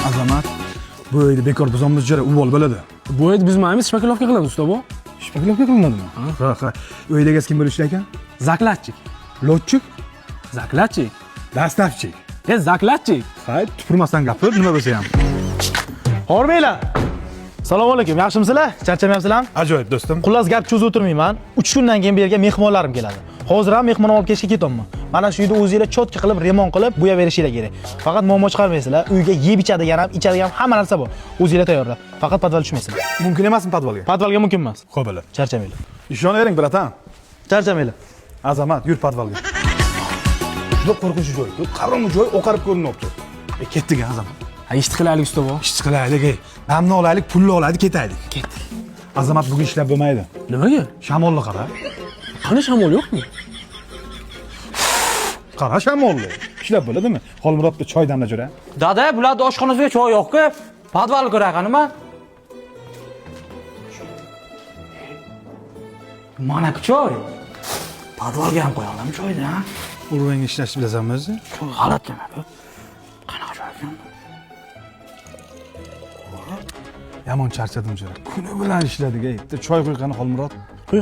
Azamat, bu uyda bekor buzamiz jara uvol bo'ladi. Bu uyda buzmaymiz, shpakilovka qilamiz usta bu. Shpakilovka qilinadimi? Ha. Uyda kim bo'lishi ekan? Zaklatchik. Lotchik, Zaklatchik. dastavchik. Zaklatchik. Hay, tupurmasdan gapir, nima bo'lsa ham. Xo'rmanglar. Assalomu alaykum. Yaxshimisizlar? Charchamayapsizlarmi? Ajoyib do'stim. Xullas gap cho'zib o'tirmayman. 3 kundan keyin bu yerga mehmonlarim keladi. Hozir ham mehmon olib kelishga ketyapman. Mana shu uyda o'zingizlar cho'tka qilib, remont qilib, bo'yab berishinglar kerak. Faqat muammo chiqarmaysizlar. Uyga yeb ichadigan ham, ichadigan hamma narsa bor. O'zingizlar tayyorlab. Faqat podval tushmaysizlar. Mumkin emasmi podvalga? Podvalga mumkin emas. Xo'p, bo'la. Charchamanglar. Ishonavering, bratan. Charchamanglar. Azamat, yur podvalga. Juda qo'rqinchli joy. Qarong'i joy oqarib ko'rinyapti. Ketdik, Azamat. Ha, ish qilaylik usta bu. Ish qilaylik, namni olaylik, pulni olaylik, ketaylik. Ketdik. Azamat bugun ishlab bo'lmaydi. Nimaga? Shamolni qara. Qani shamol yo'qmi? Qara shamolni. Ishlab bo'ladimi? Xolmurodda choy damlab jura. Dada, bularning oshxonasiga choy yo'q-ku. Podval ko'raqanimi? Mana choy. Podvalga ham qo'ya olaman choyni, ha? Urvangni ishlashni bilasanmi o'zi? Choy g'alati emas. Qanaqa choy ekan? Yomon charchadim jura. Kuni bilan ishladik, bitta choy qo'y qani Xolmurod. Qo'y.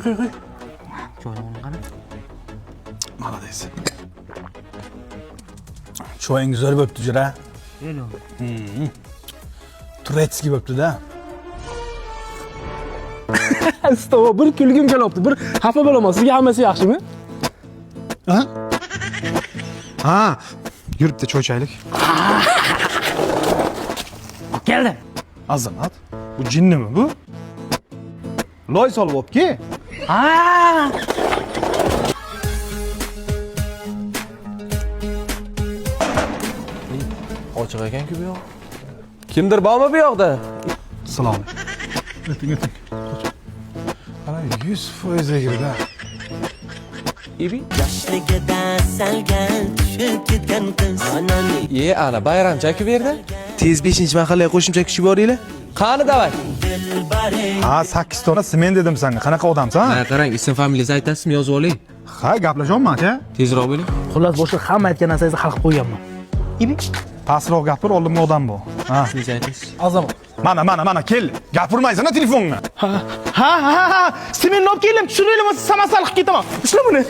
Choyni qani? Молодец. Choying zo'r bo'pti jura. Turetskiy bo'pti-da. Usta bu bir kulgim kelyapti. Bir xafa bo'laman. Sizga hammasi yaxshimi? Ha? Yurib bitta choy ichaylik. Keldim. Azamat, bu jinnimi bu? Loy solib o'pki. Ha! Ochiq ekan-ku bu yoq. Kimdir bormi bu yoqda? Salom. O'ting. Ana 100% girdi. Ibi. Yoshligidan salgan tushib ketgan qiz onani Ana bayramcha ku bu yerda. Tez 5-mahallaga qo'shimcha kuchi boringlar. Qani davay. dilbari Ha, 8 tona sement dedim senga. Qanaqa odamsan? Mana qarang, ism familiyangizni aytasizmi, yozib oling. Ha, gaplashayapman aka. Tezroq bo'ling. Xullas boshqa hamma aytgan narsangizni hal qilib qo'yganman. Ibi. Pastroq gapir, oldimga odam bu. Ha. Siz aytasiz. Azamat. Mana kel. Gapirmaysan telefonni. Ha. Semen olib keldim, tushiraylik, samasal qilib ketaman. Ushla buni.